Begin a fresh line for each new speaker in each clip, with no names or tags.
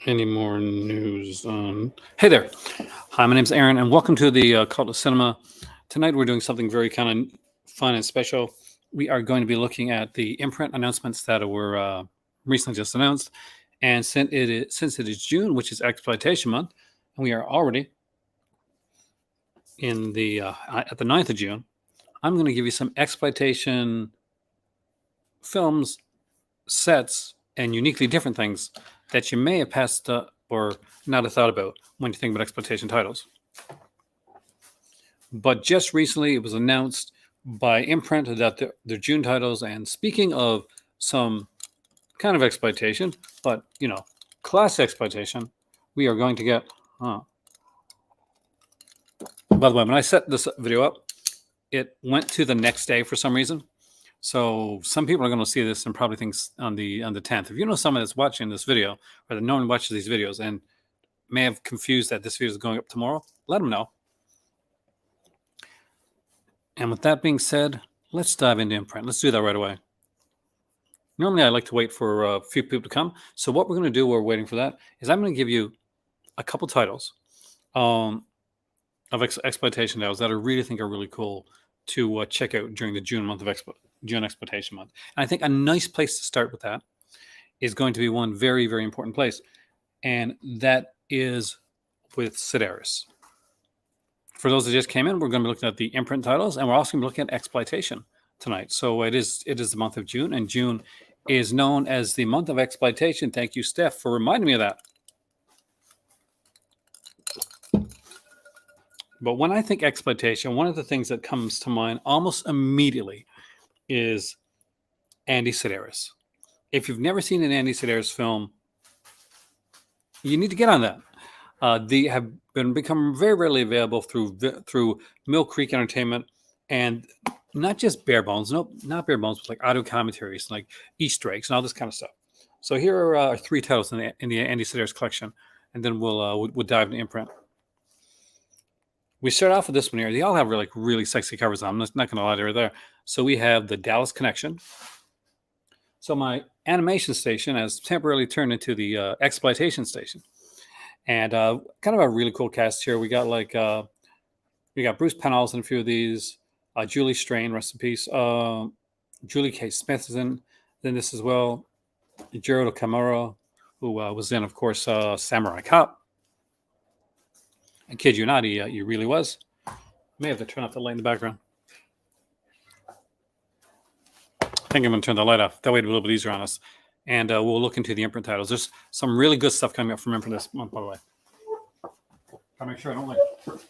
any more news on... Hey there. Hi, my name's Aaron, and welcome to the Cult of Cinema. Tonight we're doing something very kind of fun and special. We are going to be looking at the Imprint announcements that were recently just announced. And since it is June, which is Exploitation Month, and we are already in the at the 9th of June, I'm going to give you some exploitation films, sets, and uniquely different things that you may have passed or not have thought about when you think about exploitation titles. But just recently, it was announced by Imprint that their June titles, and speaking of some kind of exploitation, but, you know, class exploitation, we are going to get... By the way, when I set this video up, it went to the next day for some reason. So some people are going to see this and probably think on the 10th. If you know someone that's watching this video, or that no one watches these videos and may have confused that this video is going up tomorrow, let them know. And with that being said, let's dive into Imprint. Let's do that right away. Normally, I like to wait for a few people to come. So what we're going to do while we're waiting for that is I'm going to give you a couple titles of exploitation titles that I really think are really cool to check out during the June month of June Exploitation Month. And I think a nice place to start with that is going to be one very, very important place, and that is with Sedaris. For those that just came in, we're going to be looking at the Imprint titles, and we're also going to be looking at exploitation tonight. So it is the month of June, and June is known as the month of exploitation. Thank you, Steph, for reminding me of that. But when I think exploitation, one of the things that comes to mind almost immediately is Andy Sedaris. If you've never seen an Andy Sedaris film, you need to get on that. They have become very rarely available through Mill Creek Entertainment, and not just bare bones. Nope, not bare bones, but like audio commentaries, like Easter eggs, and all this kind of stuff. So here are three titles in the Andy Sedaris collection, and then we'll dive into Imprint. We start off with this one here. They all have really sexy covers on them. I'm not going to lie, they're there. So we have the Dallas Connection. So my animation station has temporarily turned into the exploitation station, and kind of a really cool cast here. We got Bruce Penhalls in a few of these. Julie Strain, rest in peace. Julie K. Smith is in this as well. Gerald Camaro, who was in, of course, Samurai Cop. I kid you not, he really was. May have to turn off the light in the background. I think I'm going to turn the light off. That way it'll be a little bit easier on us. And we'll look into the Imprint titles. There's some really good stuff coming up from Imprint this month, by the way. Gotta make sure I don't like it.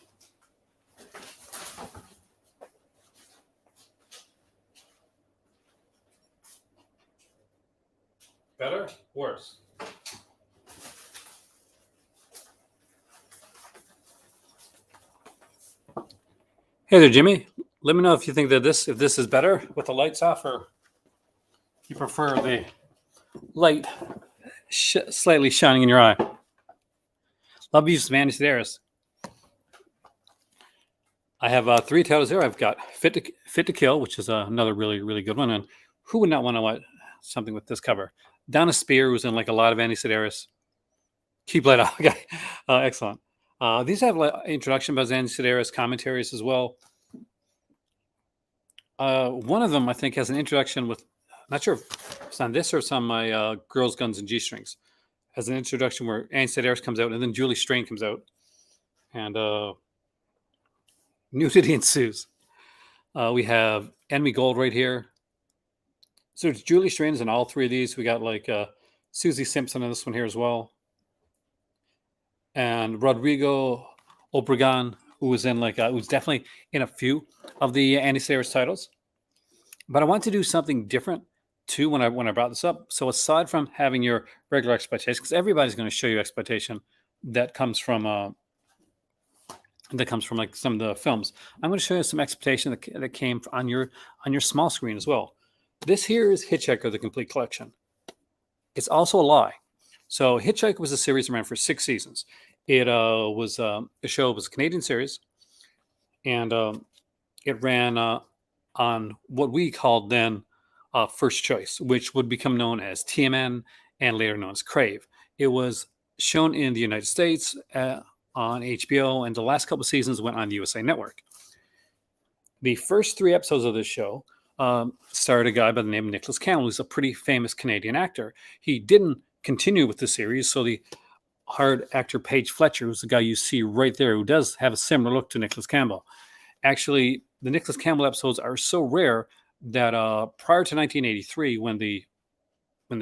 Better? Worse? Hey there, Jimmy. Let me know if you think that if this is better with the lights off, or you prefer the light slightly shining in your eye. Love you, Andy Sedaris. I have three titles here. I've got Fit to Kill, which is another really, really good one. And who would not want to watch something with this cover? Donna Spear was in like a lot of Andy Sedaris. Keep light off. Okay. Excellent. These have introduction by Andy Sedaris, commentaries as well. One of them, I think, has an introduction with, not sure if it's on this or it's on my Girls, Guns, and G-Strings. Has an introduction where Andy Sedaris comes out, and then Julie Strain comes out. And nudity ensues. We have Enemy Gold right here. So it's Julie Strain's in all three of these. We got Susie Simpson in this one here as well. And Rodrigo Obregon, who was in who's definitely in a few of the Andy Sedaris titles. But I want to do something different too when I brought this up. So aside from having your regular exploitation, because everybody's going to show you exploitation that comes from like some of the films, I'm going to show you some exploitation that came on your small screen as well. This here is Hitchhiker, the complete collection. It's also a lie. So Hitchhiker was a series that ran for 6 seasons. It was a Canadian series, and it ran on what we called then First Choice, which would become known as TMN and later known as Crave. It was shown in the United States on HBO, and the last couple of seasons went on the USA Network. The first 3 episodes of this show starred a guy by the name of Nicholas Campbell, who's a pretty famous Canadian actor. He didn't continue with the series, so the hard actor Paige Fletcher, who's the guy you see right there, who does have a similar look to Nicholas Campbell. Actually, the Nicholas Campbell episodes are so rare that prior to 1983, when the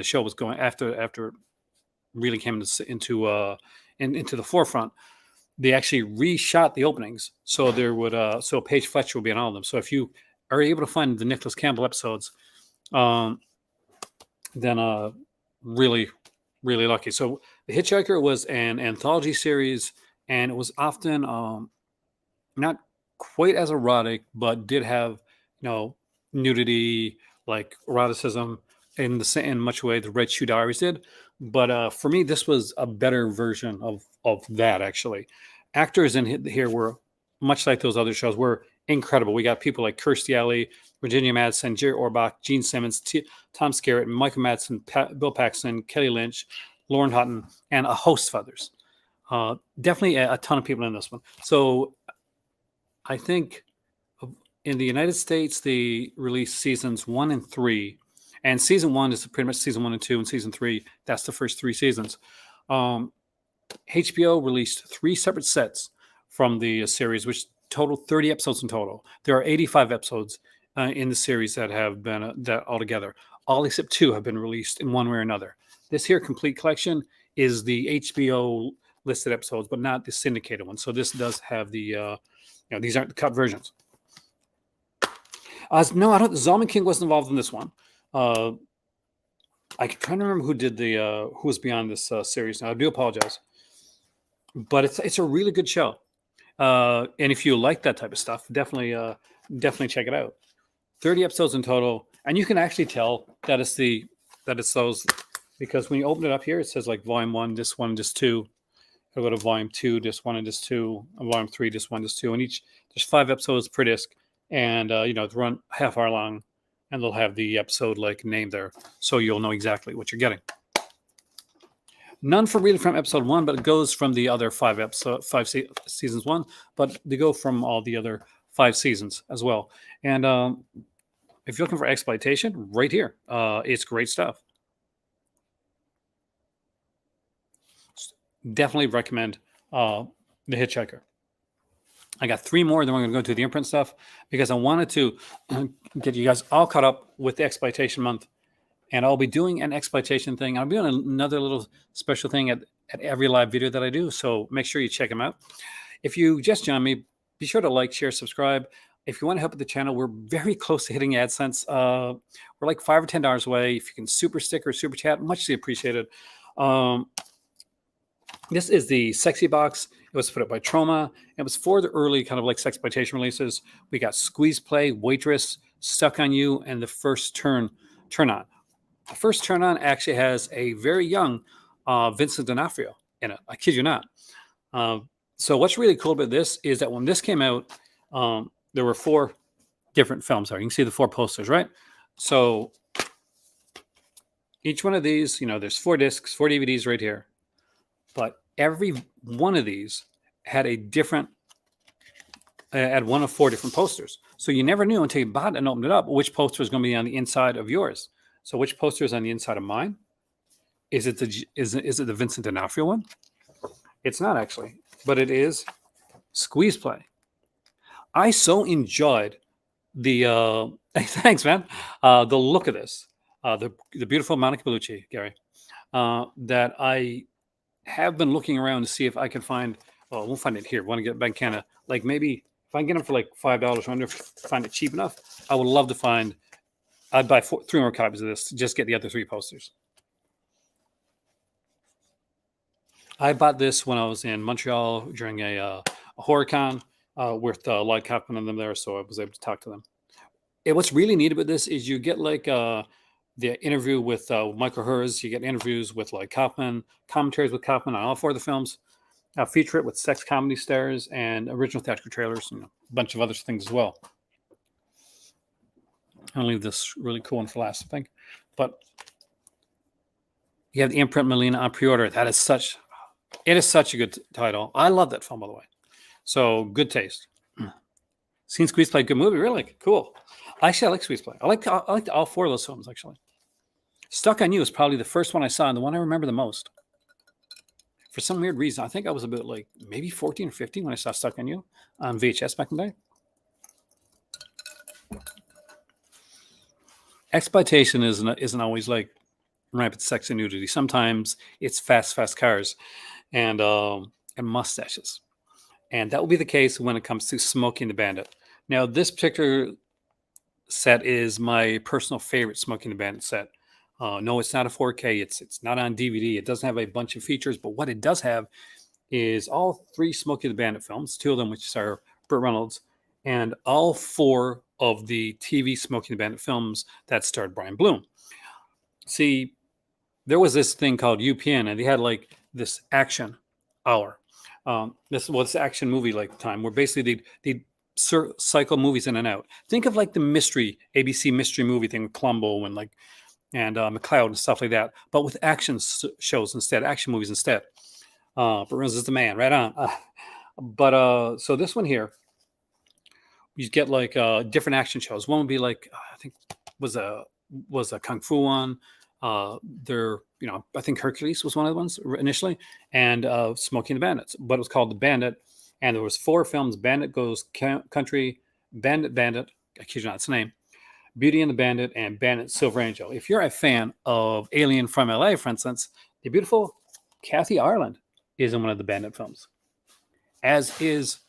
show was going, after it really came into the forefront, they actually reshot the openings, so there would so Paige Fletcher would be in all of them. So if you are able to find the Nicholas Campbell episodes, then really, really lucky. So The Hitchhiker was an anthology series, and it was often not quite as erotic, but did have, nudity, like eroticism in the same much way the Red Shoe Diaries did. But for me, this was a better version of that. Actually, actors in here were much like those other shows, were incredible. We got people like Kirstie Alley, Virginia Madsen, Jerry Orbach, Gene Simmons, Tom Skerritt, Michael Madsen, Bill Paxton, Kelly Lynch, Lauren Hutton, and a host of others. Definitely a ton of people in this one. So I think in the United States, they released seasons 1 and 3. And season 1 is pretty much season 1 and 2, and season 3, that's the first 3 seasons. HBO released 3 separate sets from the series, which totaled 30 episodes in total. There are 85 episodes in the series that have been that altogether. All except 2 have been released in one way or another. This here complete collection is the HBO listed episodes, but not the syndicated one. So this does have the, these aren't the cut versions. No, I don't. Zalman King wasn't involved in this one. I can try to remember who did the who was beyond this series. Now I do apologize, but it's a really good show. And if you like that type of stuff, definitely check it out. 30 episodes in total, and you can actually tell that it's those, because when you open it up here, it says like volume 1, disc 1, disc 2. I'll go to volume 2, disc 1 and disc 2, and volume 3, disc 1, disc 2, and there's 5 episodes per disc, and it's run half hour long, and they'll have the episode like named there, so you'll know exactly what you're getting. None from episode 1, but it goes from the other 5 seasons 1, but they go from all the other 5 seasons as well. And if you're looking for exploitation, right here, it's great stuff. Definitely recommend The Hitchhiker. I got 3 more, then we're going to go to the imprint stuff, because I wanted to get you guys all caught up with the exploitation month. And I'll be doing an exploitation thing. I'll be doing another little special thing at every live video that I do. So make sure you check them out. If you just joined me, be sure to like, share, subscribe. If you want to help with the channel, we're very close to hitting AdSense. We're like $5 or $10 away. If you can super stick or super chat, muchly appreciated. This is the Sexy Box. It was put up by Troma. It was for the early kind of like sexploitation releases. We got Squeeze Play, Waitress, Stuck on You, and the first Turn On. The first Turn On actually has a very young Vincent D'Onofrio in it. I kid you not. So what's really cool about this is that when this came out, there were 4 different films there. You can see the 4 posters, right? So each one of these, there's 4 discs, 4 DVDs right here. But every one of these had a different, had one of 4 different posters. So you never knew until you bought it and opened it up which poster is going to be on the inside of yours. So which poster is on the inside of mine? Is it the Vincent D'Onofrio one? It's not actually, but it is Squeeze Play. I so enjoyed the thanks, man. The look of this, the beautiful Monica Bellucci, Gary, that I have been looking around to see if I can find. Well, we'll find it here. Want to get back Canada? Like maybe if I can get them for like $5, I wonder if I find it cheap enough. I would love to find. I'd buy 3 more copies of this to just get the other 3 posters. I bought this when I was in Montreal during a horror con with Lloyd Kaufman and them there, so I was able to talk to them. And what's really neat about this is you get like the interview with Michael Hers, you get interviews with Lloyd Kaufman, commentaries with Kaufman on all 4 of the films, feature it with sex comedy stars and original theatrical trailers, and a bunch of other things as well. I'll leave this really cool one for last, I think. But you have the Imprint Melina on pre-order. That is such It is such a good title. I love that film, by the way. So good taste. Seen Squeeze Play, good movie, really cool. Actually, I like Squeeze Play. I liked all four of those films actually. Stuck on You is probably the first one I saw and the one I remember the most. For some weird reason, I think I was about like maybe 14 or 15 when I saw Stuck on You on VHS back in the day. Exploitation isn't always like rampant sex and nudity. Sometimes it's fast cars and mustaches. And that will be the case when it comes to Smokey and the Bandit. Now, this particular set is my personal favorite Smokey and the Bandit set. No, it's not a 4K. It's not on DVD. It doesn't have a bunch of features, but what it does have is all three Smokey and the Bandit films, two of them which are Burt Reynolds, and all four of the TV Smokey and the Bandit films that starred Brian Bloom. See, there was this thing called UPN, and they had like this action hour. This was action movie like time where basically they'd cycle movies in and out. Think of like the mystery ABC mystery movie thing with Columbo and McLeod and stuff like that, but with action shows instead, action movies instead. But Reynolds is the man, right on. So this one here, you get like different action shows. One would be like I think was a kung fu one. I think Hercules was one of the ones initially, and Smokey and the Bandits, but it was called The Bandit, and there was four films: Bandit Goes Country, Bandit, I kid you not, it's the name, Beauty and the Bandit, and Bandit Silver Angel. If you're a fan of Alien from LA, for instance, the beautiful Kathy Ireland is in one of the Bandit films, as is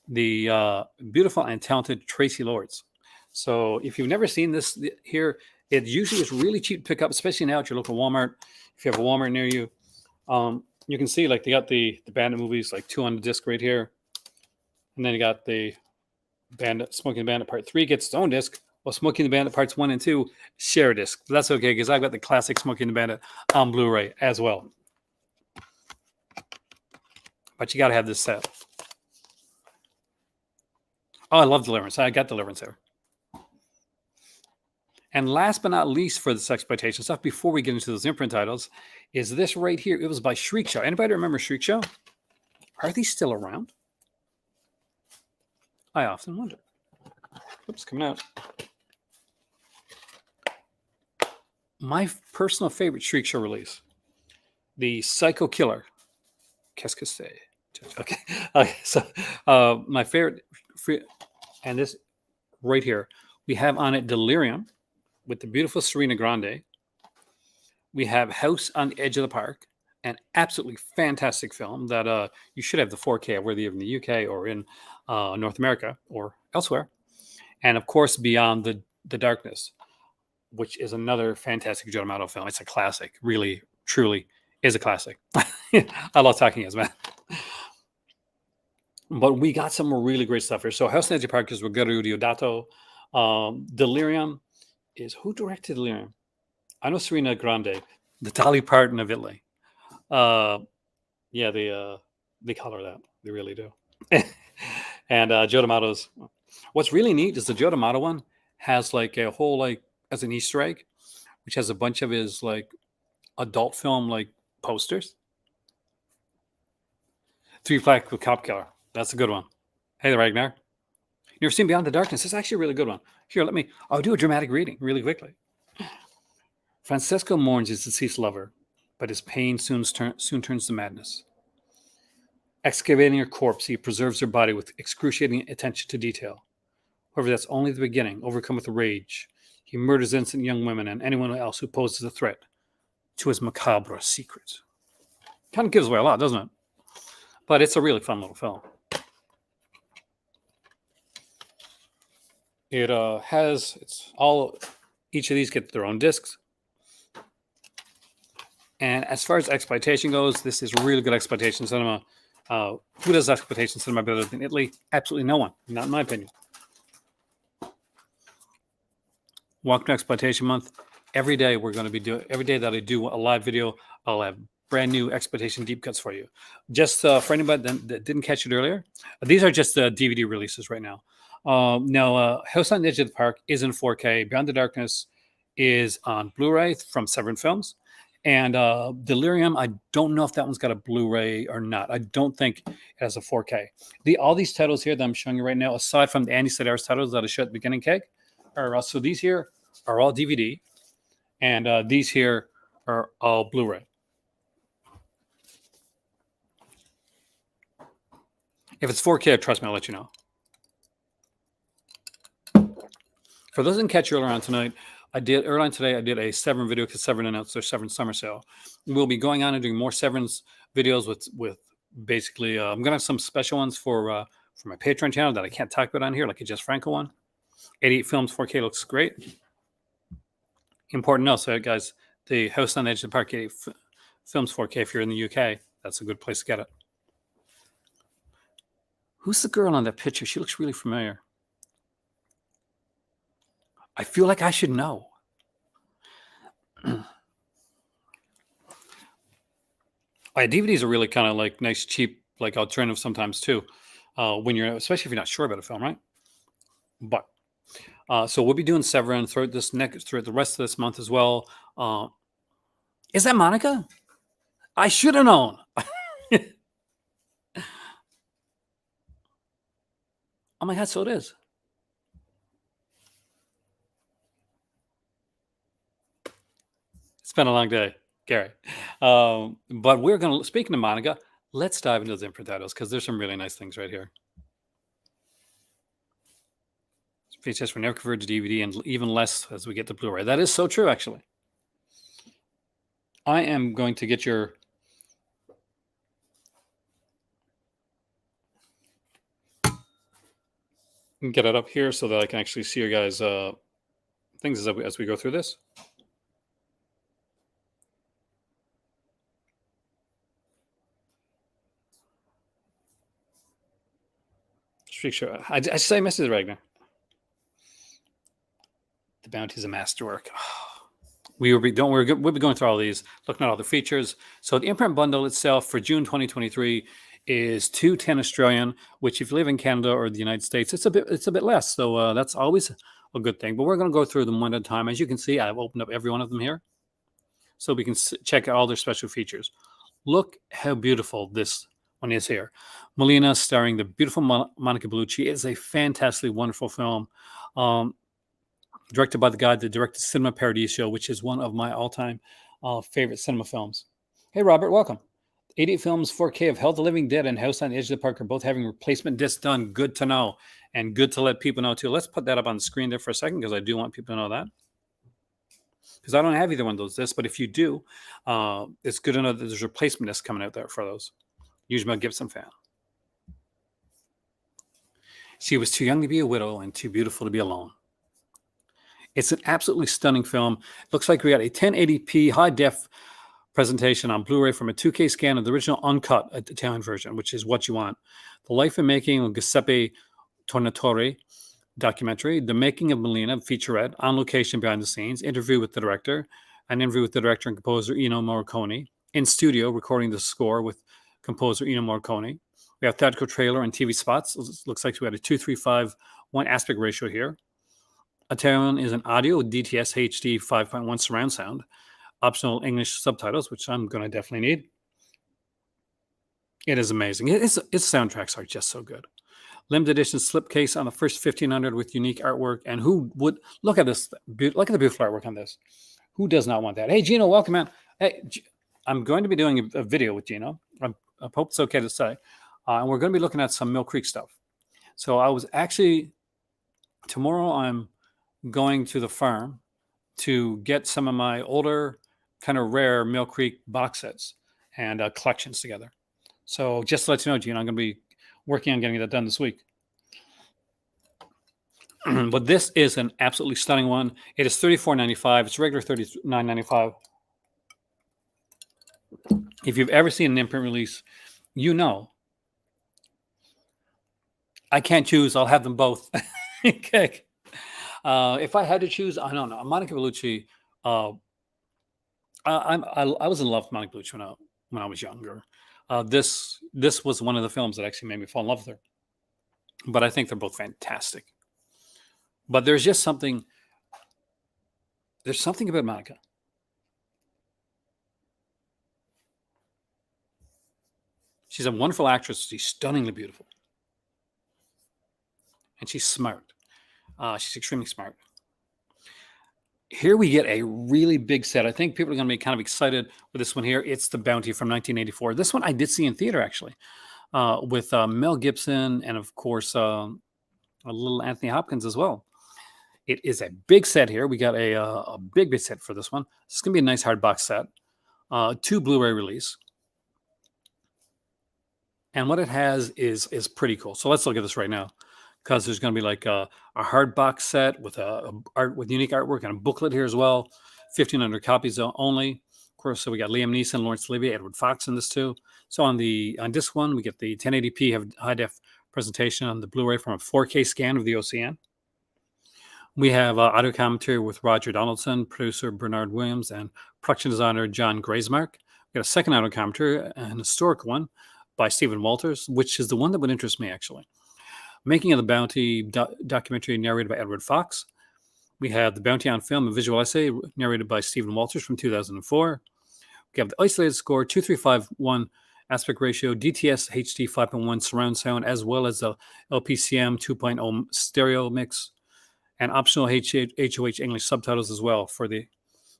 the beautiful and talented Tracy Lords. So if you've never seen this here, it usually is really cheap to pick up, especially now at your local Walmart. If you have a Walmart near you, you can see like they got the Bandit movies, like 2 on the disc right here. And then you got the Bandit, Smokey and the Bandit Part 3 gets its own disc. Well, Smokey and the Bandit Parts 1 and 2 share a disc. But that's okay because I've got the classic Smokey and the Bandit on Blu-ray as well. But you got to have this set. Oh, I love Deliverance. I got Deliverance there. And last but not least for this exploitation stuff, before we get into those imprint titles, is this right here. It was by Shriek Show. Anybody remember Shriek Show? Are these still around? I often wonder. Oops, coming out. My personal favorite Shriek Show release, the Psycho Killer. Qu'est-ce que c'est? Okay. So my favorite, and this right here, we have on it Delirium with the beautiful Serena Grande. We have House on the Edge of the Park, an absolutely fantastic film that you should have the 4K, whether you're in the UK or in North America or elsewhere. And of course, Beyond the Darkness, which is another fantastic Joe D'Amato film. It's a classic, really, truly is a classic. I love talking as man. But we got some really great stuff here. So House on the Edge of the Park is Ruggero Deodato. Delirium is, who directed Delirium? I know Serena Grande, the Dolly Parton of Italy. Yeah, they call her that. They really do. And Joe D'Amato's. What's really neat is the Joe D'Amato one has like a whole, like, as an Easter egg, which has a bunch of his like adult film like posters. 3 Black with Cop Killer. That's a good one. Hey there, Ragnar. You ever seen Beyond the Darkness? It's actually a really good one. Here, I'll do a dramatic reading really quickly. Francesco mourns his deceased lover, but his pain soon turns to madness. Excavating her corpse, he preserves her body with excruciating attention to detail. However, that's only the beginning. Overcome with rage, he murders innocent young women and anyone else who poses a threat to his macabre secret. Kind of gives away a lot, doesn't it? But it's a really fun little film. It has, each of these get their own discs. And as far as exploitation goes, this is really good exploitation cinema. Who does exploitation cinema better than Italy? Absolutely no one, not in my opinion. Welcome to Exploitation Month. Every day every day that I do a live video, I'll have brand new exploitation deep cuts for you. Just for anybody that didn't catch it earlier, these are just DVD releases right now. Now, House on the Edge of the Park is in 4K. Beyond the Darkness is on Blu-ray from Severin Films. And Delirium, I don't know if that one's got a Blu-ray or not. I don't think it has a 4K. All these titles here that I'm showing you right now, aside from the Andy Sedaris titles that I showed at the beginning, Keg, so these here are all DVD, and these here are all Blu-ray. If it's 4K, trust me, I'll let you know. For those who didn't catch earlier on today, I did a Severin video because Severin announced their Severin summer sale. We'll be going on and doing more Severin's videos with basically, I'm going to have some special ones for my Patreon channel that I can't talk about on here, like a Jess Franco one. 88 Films 4K looks great. Important note, so guys, the House on the Edge of the Park 88 Films 4K, if you're in the UK, that's a good place to get it. Who's the girl on that picture? She looks really familiar. I feel like I should know. DVDs are really kind of like nice, cheap, like alternative sometimes too. When you're, especially if you're not sure about a film, right? But so we'll be doing Severin throughout the rest of this month as well. Is that Monica? I should have known. Oh my God, so it is. It's been a long day, Gary. But we're going to, speaking of Monica, let's dive into the Imprint titles because there's some really nice things right here. VHS were never converted to DVD, and even less as we get to Blu-ray. That is so true, actually. I am going to get your get it up here so that I can actually see your guys' things as we go through this. Sure. I say message right now. The Bounty is a masterwork. We'll be going through all these, looking at all the features. So the Imprint bundle itself for June 2023 is $210 Australian, which if you live in Canada or the United States, it's a bit less. So that's always a good thing. But we're going to go through them one at a time. As you can see, I've opened up every one of them here, so we can check out all their special features. Look how beautiful this one is here. Melina, starring the beautiful Monica Bellucci, is a fantastically wonderful film. Directed by the guy that directed Cinema Paradiso, which is one of my all-time favorite cinema films. Hey, Robert, welcome. 88 Films 4K of Hell the Living Dead and House on the Edge of the Park are both having replacement discs done. Good to know, and good to let people know, too. Let's put that up on the screen there for a second, because I do want people to know that. Because I don't have either one of those discs, but if you do, it's good to know that there's replacement discs coming out there for those. Usually a Gibson fan. She was too young to be a widow and too beautiful to be alone. It's an absolutely stunning film. Looks like we got a 1080p high-def presentation on Blu-ray from a 2K scan of the original uncut Italian version, which is what you want. The Life and Making of Giuseppe Tornatore documentary, The Making of Melina featurette, on location behind the scenes, interview with the director, an interview with the director and composer Ennio Morricone, in studio recording the score with composer Ennio Morricone. We have theatrical trailer and TV spots. Looks like we had a 2:3:5:1 aspect ratio here. Italian is an audio with DTS HD 5.1 surround sound. Optional English subtitles, which I'm going to definitely need. It is amazing. Its soundtracks are just so good. Limited edition slipcase on the first 1500 with unique artwork. And who would look at this? Look at the beautiful artwork on this. Who does not want that? Hey, Gino, welcome, man. Hey, I'm going to be doing a video with Gino. I hope it's okay to say. And we're going to be looking at some Mill Creek stuff. So I was actually, tomorrow I'm going to the farm to get some of my older, kind of rare Mill Creek box sets and collections together. So just to let you know, Gene, I'm going to be working on getting that done this week. But this is an absolutely stunning one. It is $34.95. It's regular $39.95. If you've ever seen an imprint release, you know I can't choose. I'll have them both. Okay. If I had to choose, I don't know. Monica Bellucci. I was in love with Monica Bellucci when I was younger. This was one of the films that actually made me fall in love with her. But I think they're both fantastic. But there's just something. There's something about Monica. She's a wonderful actress. She's stunningly beautiful. And she's smart. She's extremely smart. Here we get a really big set. I think people are going to be kind of excited with this one here. It's The Bounty from 1984. This one I did see in theater, actually, with Mel Gibson and, of course, a little Anthony Hopkins as well. It is a big set here. We got a big set for this one. This is going to be a nice hard box set. 2 Blu-ray release. And what it has is pretty cool. So let's look at this right now, because there's going to be like a hard box set with with unique artwork and a booklet here as well. 1,500 copies only. Of course, so we got Liam Neeson, Laurence Olivier, Edward Fox in this too. So on disc one, we get the 1080p high def presentation on the Blu-ray from a 4K scan of the OCN. We have audio commentary with Roger Donaldson, producer Bernard Williams, and production designer John Graysmark. We got a second audio commentary, an historic one by Stephen Walters, which is the one that would interest me, actually. Making of the Bounty documentary narrated by Edward Fox. We have The Bounty on Film, a visual essay narrated by Stephen Walters from 2004. We have the isolated score, 2351 aspect ratio, DTS HD 5.1 surround sound, as well as the LPCM 2.0 stereo mix, and optional HOH English subtitles as well,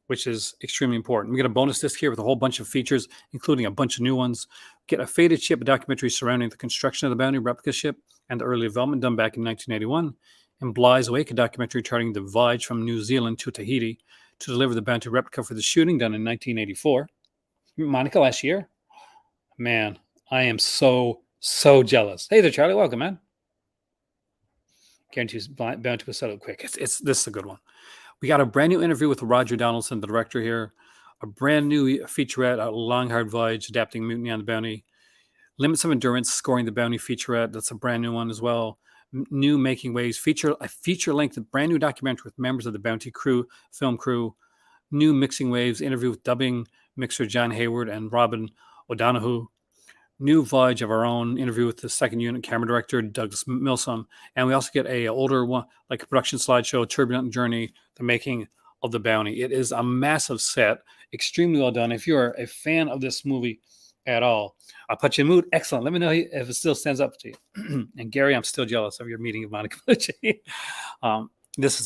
which is extremely important. We get a bonus disc here with a whole bunch of features, including a bunch of new ones. Get a faded ship, a documentary surrounding the construction of the Bounty replica ship and the early development done back in 1981. And Bly's Wake, a documentary charting the voyage from New Zealand to Tahiti to deliver the Bounty replica for the shooting done in 1984. Monica last year. Man, I am so jealous. Hey there, Charlie. Welcome, man. Guarantees Bounty was settled quick. This is a good one. We got a brand new interview with Roger Donaldson, the director here. A brand new featurette, A Long Hard Voyage, adapting Mutiny on the Bounty. Limits of Endurance, scoring the Bounty featurette. That's a brand new one as well. New Making Waves, a feature-length, brand new documentary with members of the Bounty film crew. New Mixing Waves, interview with dubbing mixer John Hayward and Robin O'Donoghue. New Voyage of Our Own, interview with the second unit camera director, Douglas Milsom. And we also get a older one, like a production slideshow, Turbulent Journey, the making of the Bounty. It is a massive set, extremely well done. If you're a fan of this movie at all, I'll put you in mood. Excellent. Let me know if it still stands up to you. And Gary, I'm still jealous of your meeting of Monica Bellucci. This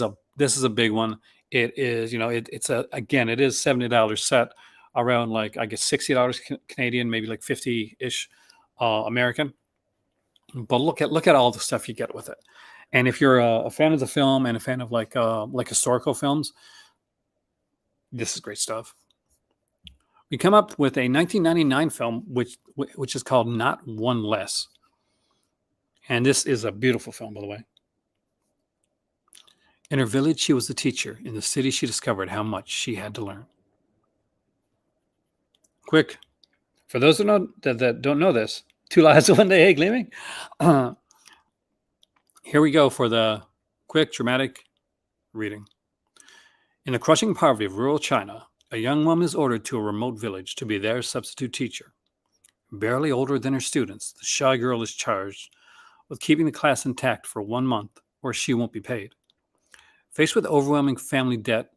is a big one. It is, it is $70 set, around like, I guess, $60 Canadian, maybe like 50-ish American. But look at all the stuff you get with it. And if you're a fan of the film and a fan of like historical films, this is great stuff. We come up with a 1999 film, which is called Not One Less. And this is a beautiful film, by the way. In her village, she was the teacher. In the city, she discovered how much she had to learn. Quick, for those that don't know this, Two Lives of One Day Gleaming. Here we go for the quick, dramatic reading. In the crushing poverty of rural China, a young woman is ordered to a remote village to be their substitute teacher. Barely older than her students, the shy girl is charged with keeping the class intact for 1 month, or she won't be paid. Faced with overwhelming family debt,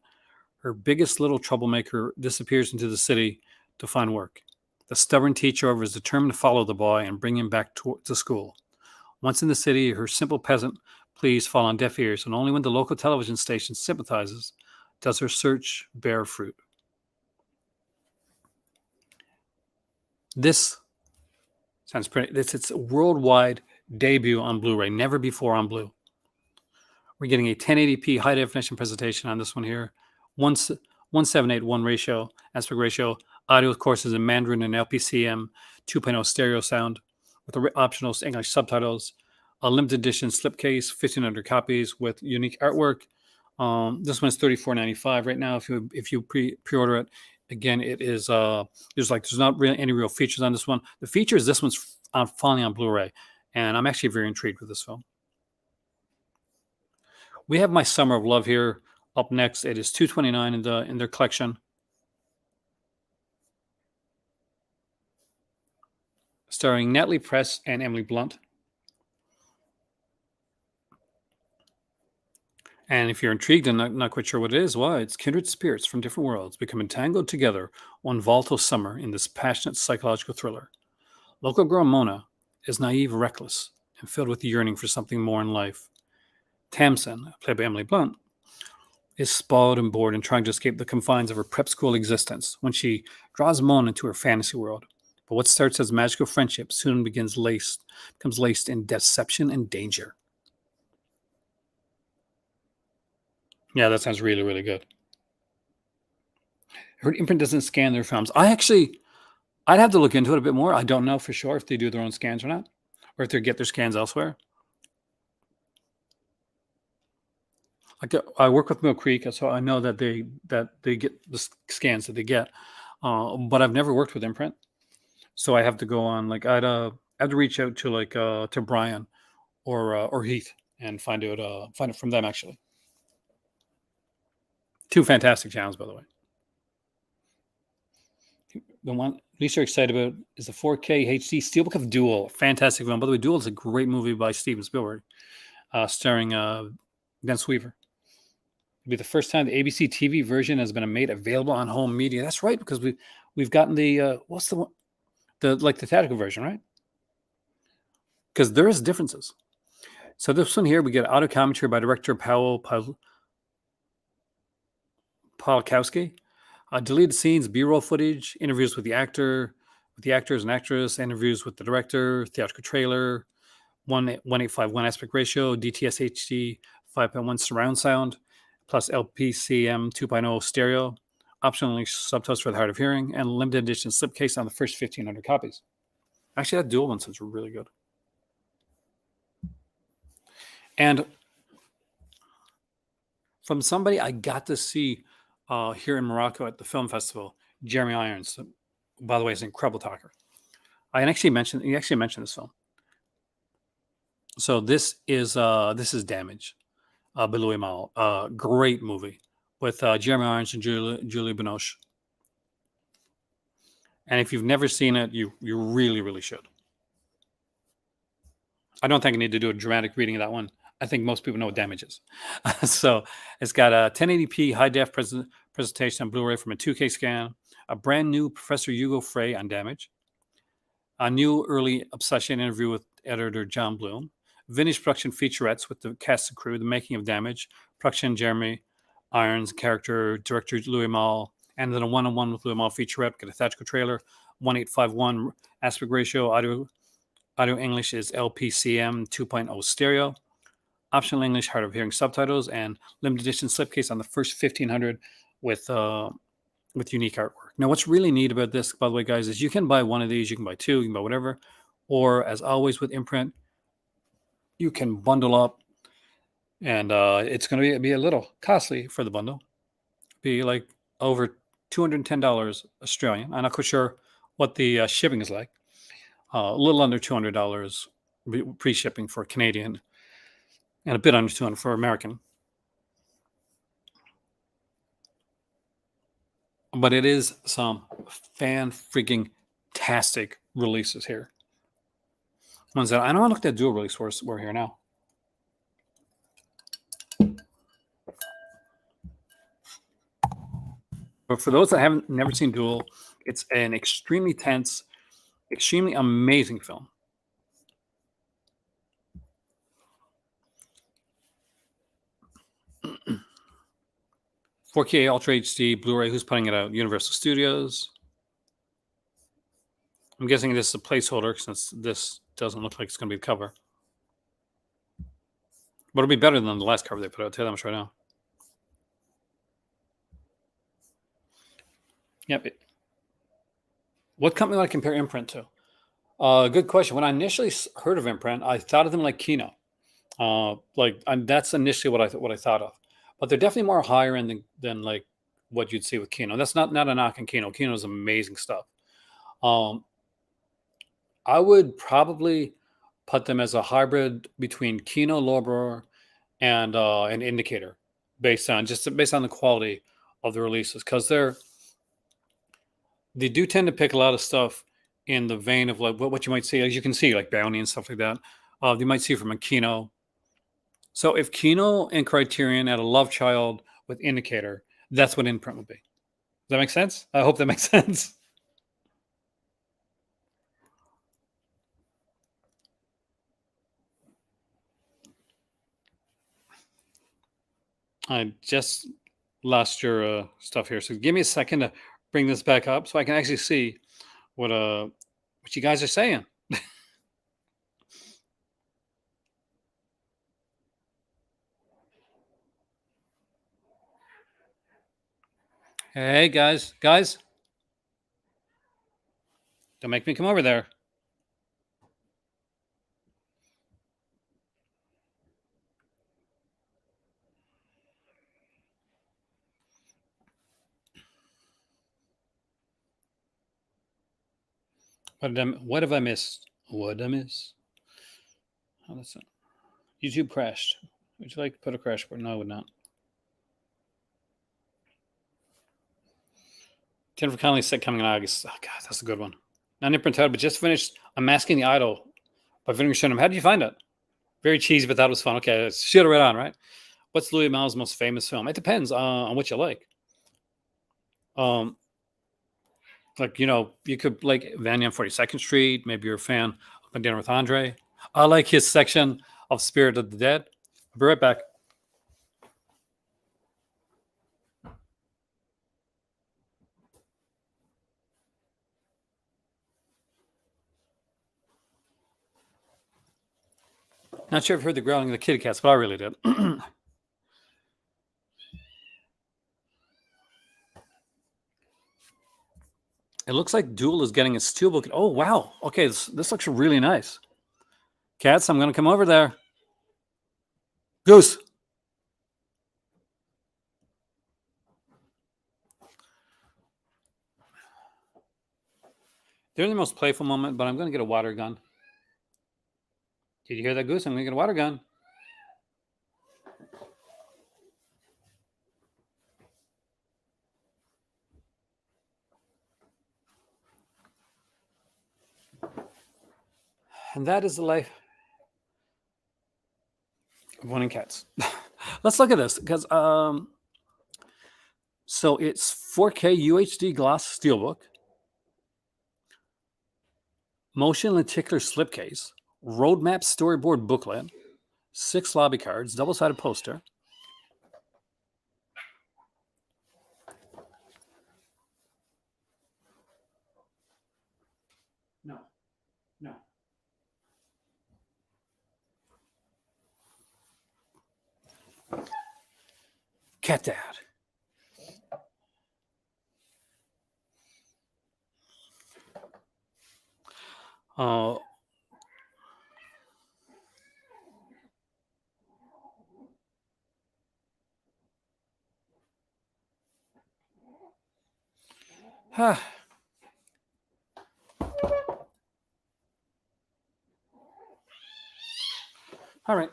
her biggest little troublemaker disappears into the city to find work. The stubborn teacher, however, is determined to follow the boy and bring him back to school. Once in the city, her simple peasant pleas fall on deaf ears, and only when the local television station sympathizes does her search bear fruit. This sounds pretty. It's a worldwide debut on Blu-ray, never before on Blu. We're getting a 1080p high definition presentation on this one here. 1781 ratio, aspect ratio. Audio, of course, is in Mandarin and LPCM 2.0 stereo sound with the optional English subtitles. A limited edition slipcase, 1,500 copies with unique artwork. This one's $34.95 right now. If you pre-order it, again, it is there's not really any real features on this one. The features, this one's finally on Blu-ray, and I'm actually very intrigued with this film. We have My Summer of Love here up next. It is $229 in their collection. Starring Natalie Press and Emily Blunt. And if you're intrigued and not quite sure what it is, why, it's kindred spirits from different worlds become entangled together one volatile summer in this passionate psychological thriller. Local girl Mona is naive, reckless, and filled with yearning for something more in life. Tamsin, played by Emily Blunt, is spoiled and bored and trying to escape the confines of her prep school existence when she draws Mona into her fantasy world. But what starts as magical friendship soon becomes laced in deception and danger. Yeah, that sounds really, really good. I heard Imprint doesn't scan their films. I'd have to look into it a bit more. I don't know for sure if they do their own scans or not, or if they get their scans elsewhere. Like I work with Mill Creek, so I know that they get the scans that they get, but I've never worked with Imprint, so I have to go on. Like I have to reach out to to Brian or Heath and find it from them actually. Two fantastic channels, by the way. The one at least you're excited about is the 4K HD Steelbook of Duel. Fantastic film. By the way, Duel is a great movie by Steven Spielberg, starring Dennis Weaver. It'll be the first time the ABC TV version has been made available on home media. That's right, because we've gotten the what's the one, the theatrical version, right? Because there is differences. So this one here, we get audio commentary by director Paul Polakowski. Deleted scenes, B-roll footage, interviews with the actors and actress, interviews with the director, theatrical trailer, 1851 aspect ratio, DTS HD 5.1 surround sound, plus LPCM 2.0 stereo, optional English subtitles for the hard of hearing, and limited edition slipcase on the first 1,500 copies. Actually, that Duel one sounds really good. And from somebody I got to see here in Morocco at the film festival, Jeremy Irons, by the way, is an incredible talker. He actually mentioned this film. So this is Damage, Belouis Mal, great movie with Jeremy Irons and Julie Binoche. And if you've never seen it, you really, really should. I don't think I need to do a dramatic reading of that one. I think most people know what Damage is. So it's got a 1080p high def presentation on Blu-ray from a 2K scan, a brand new Professor Hugo Frey on Damage, a new early Obsession interview with editor John Bloom, vintage production featurettes with the cast and crew, the making of Damage, production Jeremy Irons, character director Louis Malle, and then a one-on-one with Louis Malle featurette, get a theatrical trailer, 1851 aspect ratio, audio English is LPCM 2.0 stereo, optional English hard of hearing subtitles, and limited edition slipcase on the first 1,500 with unique artwork. Now, what's really neat about this, by the way, guys, is you can buy one of these, you can buy two, you can buy whatever, or as always with Imprint, you can bundle up, and it's going to be a little costly for the bundle. Be like over $210 Australian. I'm not quite sure what the shipping is like. A little under $200 pre-shipping for Canadian, and a bit under $200 for American. But it is some fan-freaking-tastic releases here. Ones that I know I looked at dual release we're here now. But for those that haven't never seen Duel, it's an extremely tense, extremely amazing film. "4K Ultra HD Blu-ray." Who's putting it out? Universal Studios. I'm guessing this is a placeholder since this doesn't look like it's going to be the cover. But it'll be better than the last cover they put out. I'll tell you that much right now. Yep. What company would I compare Imprint to? Good question. When I initially heard of Imprint, I thought of them like Kino. That's initially what I thought of. But they're definitely more higher end than like what you'd see with Kino. That's not a knock on Kino. Kino is amazing stuff. I would probably put them as a hybrid between Kino Lorber and an Indicator, based on the quality of the releases, because they do tend to pick a lot of stuff in the vein of like what you might see, as you can see, like Bounty and stuff like that. You might see from a Kino. So if Kino and Criterion had a love child with Indicator, that's what Imprint would be. Does that make sense? I hope that makes sense. I just lost your stuff here, so give me a second to bring this back up so I can actually see what you guys are saying. Hey guys, don't make me come over there. What have I missed? What did I miss? Oh, that's it. YouTube crashed. Would you like to put a crash report? No, I would not. Jennifer Connelly said coming in August. Oh God, that's a good one. Not Imprint June, but just finished Unmasking the Idol by Vinegar Syndrome. How did you find it? Very cheesy, but that was fun. Okay, shoot it right on, right? What's Louis Mal's most famous film? It depends on what you like. Like, you could like Van on 42nd Street. Maybe you're a fan of Dinner with Andre. I like his section of Spirit of the Dead. I'll be right back. Not sure if you heard the growling of the kitty cats, but I really did. It looks like Duel is getting a steelbook. Oh, wow. Okay, this looks really nice. Cats, I'm going to come over there. Goose. They're the most playful moment, but I'm going to get a water gun. Did you hear that, Goose? I'm going to get a water gun. And that is the life of wanting cats. Let's look at this because so it's 4K UHD gloss steelbook, motion lenticular slipcase, roadmap storyboard booklet, 6 lobby cards, double-sided poster. No. Cat Dad. All right.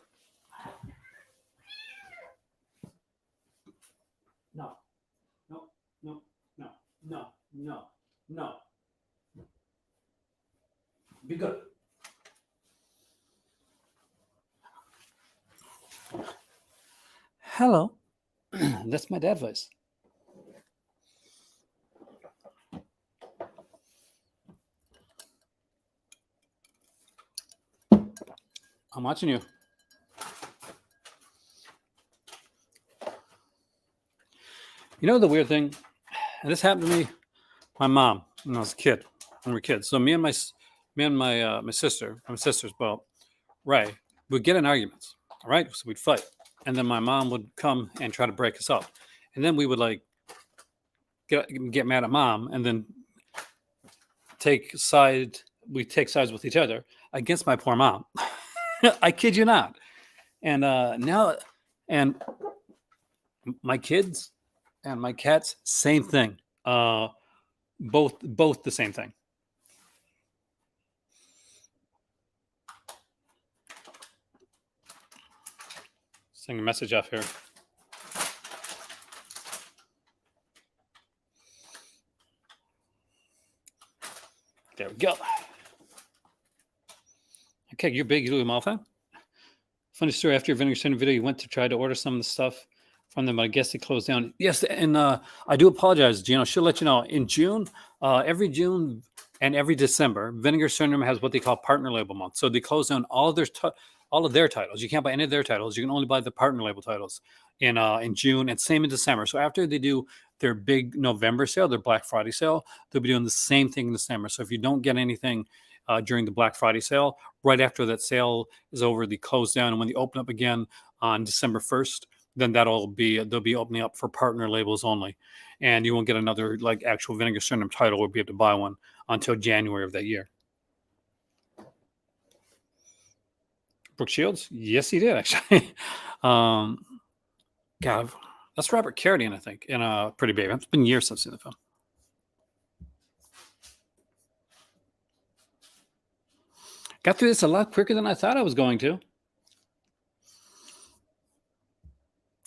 No. Be good. Hello. That's my dad voice. I'm watching you. You know the weird thing? And this happened to me, my mom, when I was a kid, when we were kids. So me and my sisters, well, Ray, would get in arguments. All right. So we'd fight. And then my mom would come and try to break us up. And then we would like get mad at mom and then take sides with each other against my poor mom. I kid you not. And now, and my kids and my cats, same thing. Both the same thing. Send a message off here. There we go. Okay, you're big Louis Mal fan. Funny story. After your Vinegar Syndrome video, you went to try to order some of the stuff from them, but I guess they closed down. Yes, and I do apologize, Gino. She'll let you know. In June, every June and every December, Vinegar Syndrome has what they call partner label month. So they close down all of their titles. You can't buy any of their titles. You can only buy the partner label titles. in June, and same in December. So after they do their big November sale, their Black Friday sale, they'll be doing the same thing in December. So if you don't get anything during the Black Friday sale, right after that sale is over, they close down, and when they open up again on December 1st, then they'll be opening up for partner labels only, and you won't get another like actual Vinegar Syndrome title or be able to buy one until January of that year. Brooke Shields, yes, he did actually. God, that's Robert Carradine, I think, in Pretty Baby. It's been years since I've seen the film. Got through this a lot quicker than I thought I was going to.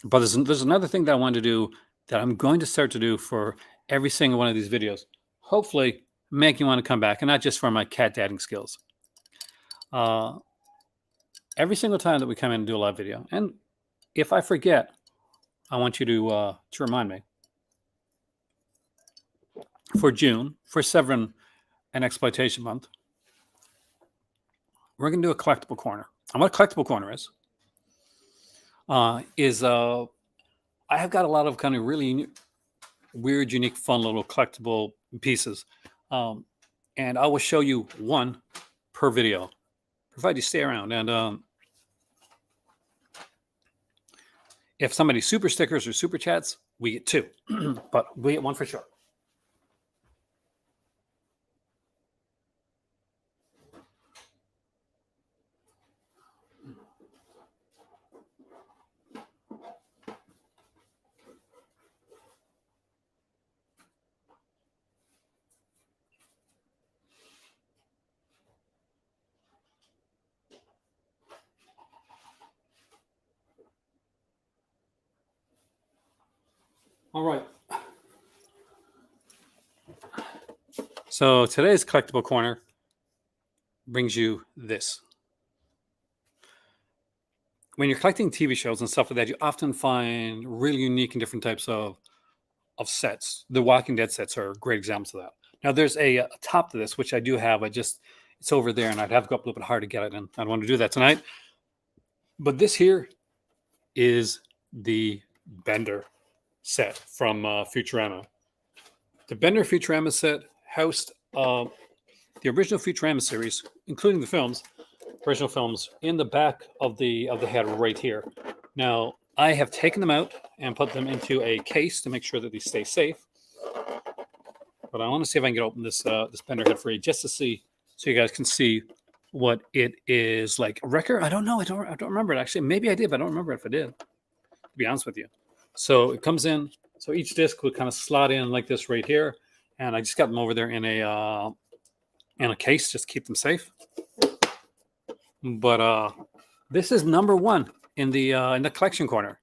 But there's another thing that I wanted to do that I'm going to start to do for every single one of these videos. Hopefully, make you want to come back, and not just for my cat dadding skills. Every single time that we come in and do a live video, and if I forget, I want you to remind me. For June, for Severin and Exploitation Month, we're going to do a collectible corner. And what a collectible corner is I have got a lot of kind of really weird, unique, fun little collectible pieces. And I will show you one per video, provided you stay around. And if somebody super stickers or super chats, we get two, but we get one for sure. All right. So today's collectible corner brings you this. When you're collecting TV shows and stuff like that, you often find really unique and different types of sets. The Walking Dead sets are great examples of that. Now there's a top to this, which I do have. It's over there, and I'd have to go up a little bit hard to get it, and I don't want to do that tonight. But this here is the Bender set from Futurama. The Bender Futurama set housed the original Futurama series, including the original films, in the back of the head right here. Now, I have taken them out and put them into a case to make sure that they stay safe. But I want to see if I can get open this Bender head for you, just to see, so you guys can see what it is like. A wrecker? I don't know. I don't remember it actually. Maybe I did, but I don't remember if I did, to be honest with you. So it comes in. So each disc would kind of slot in like this right here, and I just got them over there in a case just to keep them safe. But this is number one in the collection corner.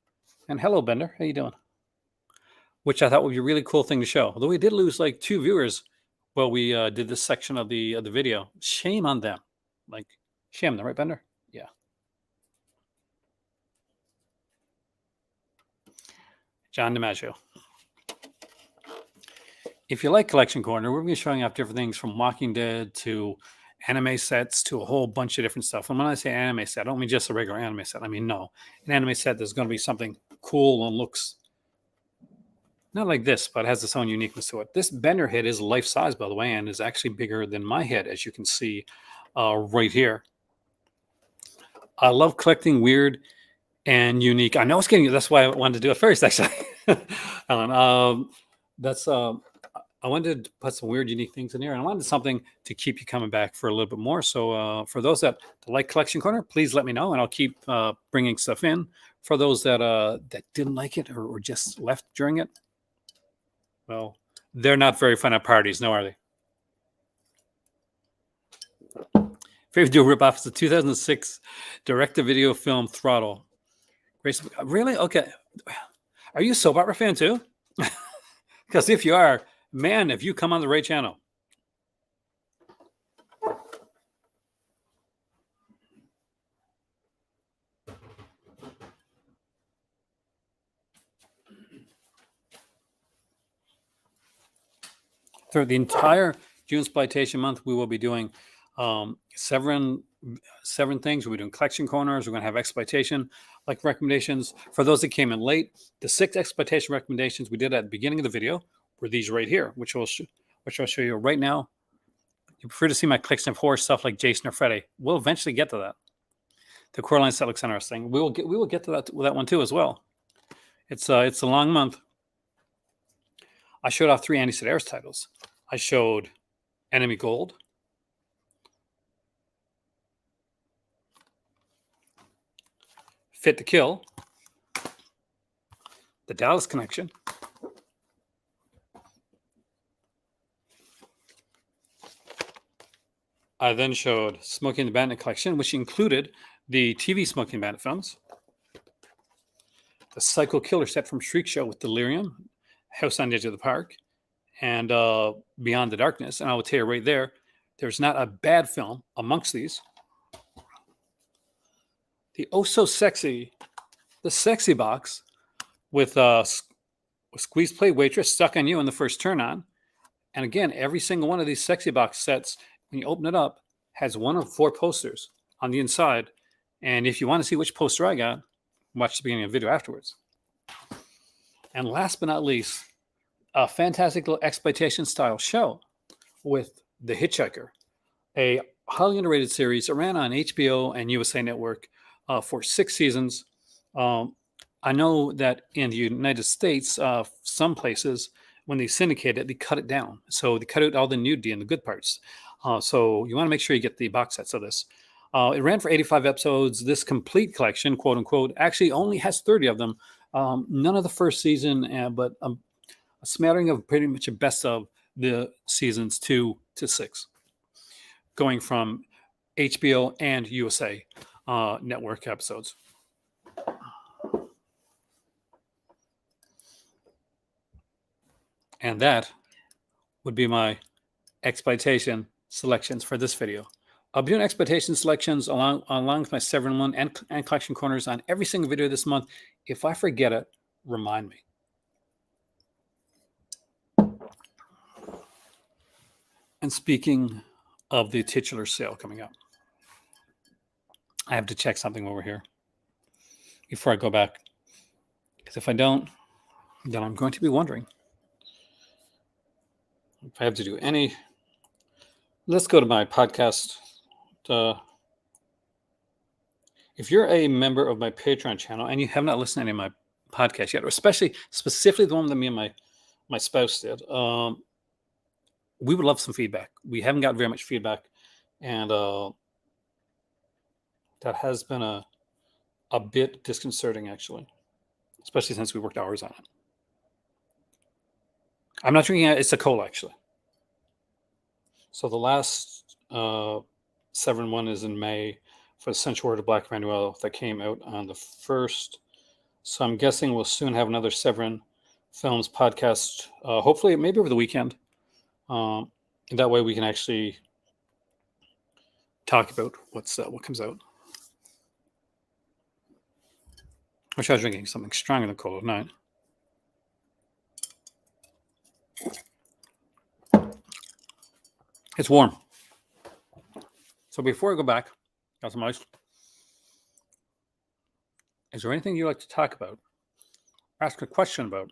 And hello, Bender, how you doing? Which I thought would be a really cool thing to show. Although we did lose like 2 viewers while we did this section of the video. Shame on them. Like, shame on them, right, Bender? Yeah. John DiMaggio. If you like Collection Corner, we're going to be showing off different things from Walking Dead to anime sets to a whole bunch of different stuff. And when I say anime set, I don't mean just a regular anime set. I mean, no. An anime set, there's going to be something cool and looks not like this, but has its own uniqueness to it. This Bender head is life-size, by the way, and is actually bigger than my head, as you can see right here. I love collecting weird and unique. I know it's getting, that's why I wanted to do it first, actually. Alan, I wanted to put some weird, unique things in here, and I wanted something to keep you coming back for a little bit more. So for those that like Collection Corner, please let me know, and I'll keep bringing stuff in. For those that didn't like it or just left during it, well, they're not very fun at parties, no, are they? Favorite Duel ripoff is the 2006 direct-to-video film Throttle. Grace, really? Okay. Are you a soap opera fan too? Because if you are, man, if you come on the right channel. Through the entire June Exploitation month, we will be doing Severin Severin things. We're doing collection corners. We're going to have exploitation like recommendations. For those that came in late, the 6 exploitation recommendations we did at the beginning of the video were these right here, which I'll show you right now. You prefer to see my collection of horror stuff like Jason or Freddy. We'll eventually get to that. The Coraline set looks interesting. We will get to that one too as well. It's a long month. I showed off 3 Andy Sedaris titles. I showed Enemy Gold, Fit to Kill, The Dallas Connection, I then showed Smokey and the Bandit collection, which included the TV Smokey and Bandit films, the Psycho Killer set from Shriek Show with Delirium, House on the Edge of the Park, and Beyond the Darkness. And I will tell you right there, there's not a bad film amongst these. The Oh So Sexy, the Sexy Box with Squeeze Play Waitress Stuck on You in the first turn on. And again, every single one of these Sexy Box sets, when you open it up, has 1 of 4 posters on the inside. And if you want to see which poster I got, watch the beginning of the video afterwards. And last but not least, a fantastic little exploitation style show with The Hitchhiker, a highly underrated series. It ran on HBO and USA Network for 6 seasons. I know that in the United States, some places, when they syndicate it, they cut it down. So they cut out all the nudity and the good parts. So you want to make sure you get the box sets of this. It ran for 85 episodes. This complete collection, quote unquote, actually only has 30 of them. None of the first season, but a smattering of pretty much a best of the seasons 2 to 6, going from HBO and USA Network episodes. And that would be my exploitation selections for this video. I'll be doing exploitation selections along with my Severin one and collection corners on every single video this month. If I forget it, remind me. And speaking of the titular sale coming up, I have to check something over here before I go back. Because if I don't, then I'm going to be wondering if I have to do any. Let's go to my podcast. If you're a member of my Patreon channel and you have not listened to any of my podcasts yet, or specifically the one that me and my spouse did, we would love some feedback. We haven't got very much feedback, and that has been a bit disconcerting, actually, especially since we worked hours on it. I'm not drinking it. It's a cola, actually. So the last Severin one is in May for the Sensual Word of Black Emmanuel that came out on the 1st. So I'm guessing we'll soon have another Severin Films podcast, hopefully maybe over the weekend. And that way we can actually talk about what comes out. I wish I was drinking something stronger than cola tonight. It's warm. So before I go back, got some ice. Is there anything you'd like to talk about, ask a question about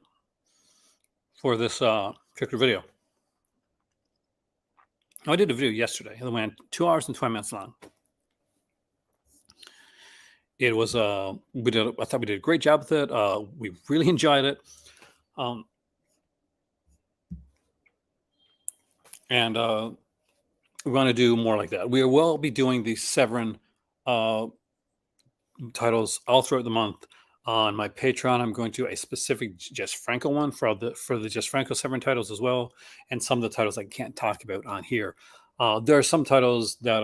for this particular video? I did a video yesterday. It went 2 hours and 20 minutes long. It was I thought we did a great job with it. We really enjoyed it. And we want to do more like that. We will be doing the Severin titles all throughout the month. On my Patreon, I'm going to do a specific Jess Franco one for the Jess Franco Severin titles as well, and some of the titles I can't talk about on here. There are some titles that,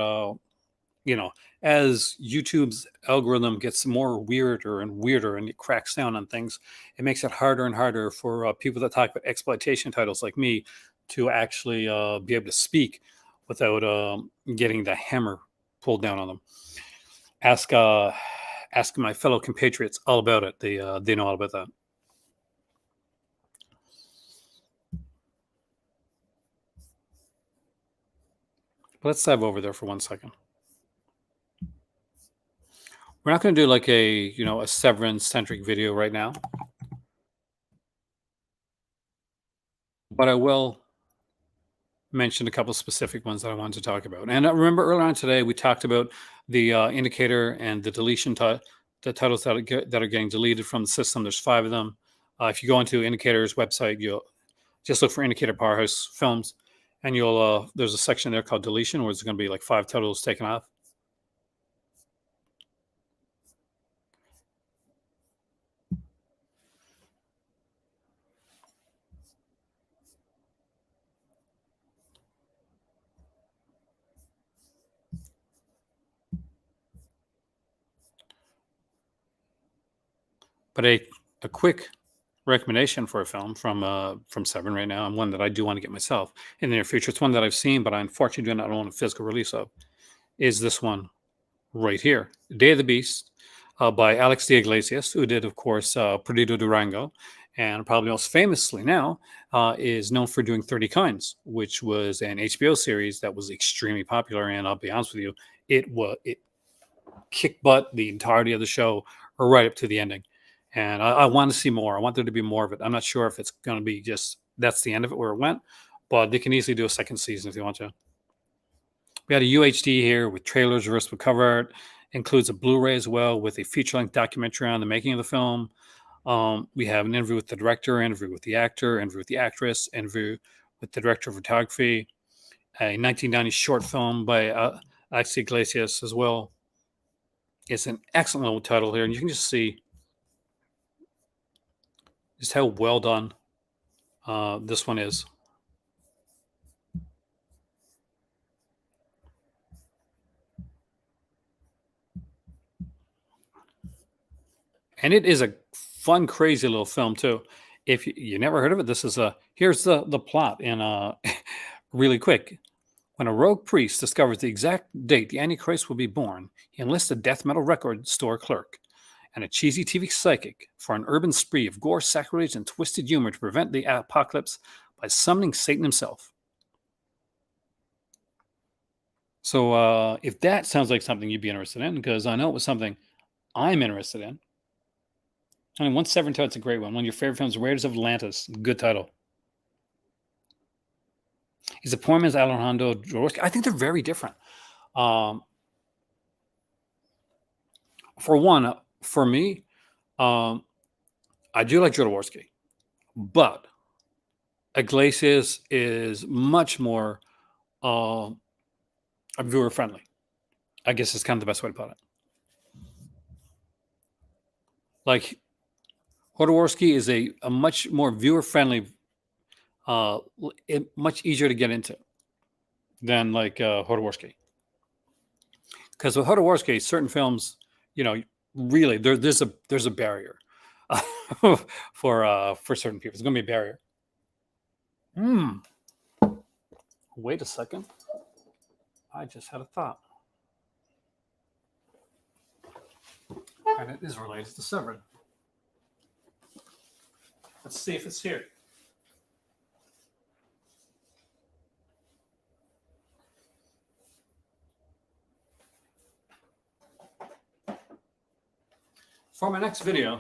as YouTube's algorithm gets more weirder and weirder and it cracks down on things, it makes it harder and harder for people that talk about exploitation titles like me to actually be able to speak without getting the hammer pulled down on them. Ask my fellow compatriots all about it. They know all about that. But let's dive over there for 1 second. We're not going to do like a Severin centric video right now, but I will mention a couple specific ones that I wanted to talk about. And I remember earlier on today we talked about the indicator and the deletion the titles that are getting deleted from the system. There's 5 of them. If you go into Indicator's website, you'll just look for Indicator Powerhouse Films, and you'll there's a section there called deletion where there's going to be like 5 titles taken off. But a quick recommendation for a film from Severin right now, and one that I do want to get myself in the near future. It's one that I've seen, but I unfortunately do not own a physical release of. Is this one right here, Day of the Beast, by Alex de Iglesias, who did, of course, Perdido Durango, and probably most famously now is known for doing 30 Kinds, which was an HBO series that was extremely popular. And I'll be honest with you, it kicked butt the entirety of the show, right up to the ending. And I want to see more. I want there to be more of it. I'm not sure if it's going to be just that's the end of it where it went, but they can easily do a second season if they want to. We had a UHD here with trailers, reversed with cover art, includes a Blu-ray as well with a feature-length documentary on the making of the film. We have an interview with the director, interview with the actor, interview with the actress, interview with the director of photography, a 1990 short film by Alex Iglesias as well. It's an excellent little title here, and you can just see just how well done this one is. And it is a fun, crazy little film too. If you never heard of it, this is here's the plot in really quick. When a rogue priest discovers the exact date the Antichrist will be born, he enlists a death metal record store clerk and a cheesy TV psychic for an urban spree of gore, sacrilege, and twisted humor to prevent the apocalypse by summoning Satan himself. So if that sounds like something you'd be interested in, because I know it was something I'm interested in. I mean, one Severin title's a great one. One of your favorite films, Raiders of Atlantis. Good title. His appointment is Alejandro Jodorowsky. I think they're very different. For one, for me, I do like Jodorowsky, but Iglesias is much more viewer friendly. I guess is kind of the best way to put it. Like Jodorowsky is a much more viewer friendly, much easier to get into than like Jodorowsky. Because with Jodorowsky, certain films, really there's a barrier for certain people. It's going to be a barrier. Wait a second. I just had a thought. And it is related to Severin. Let's see if it's here. For my next video,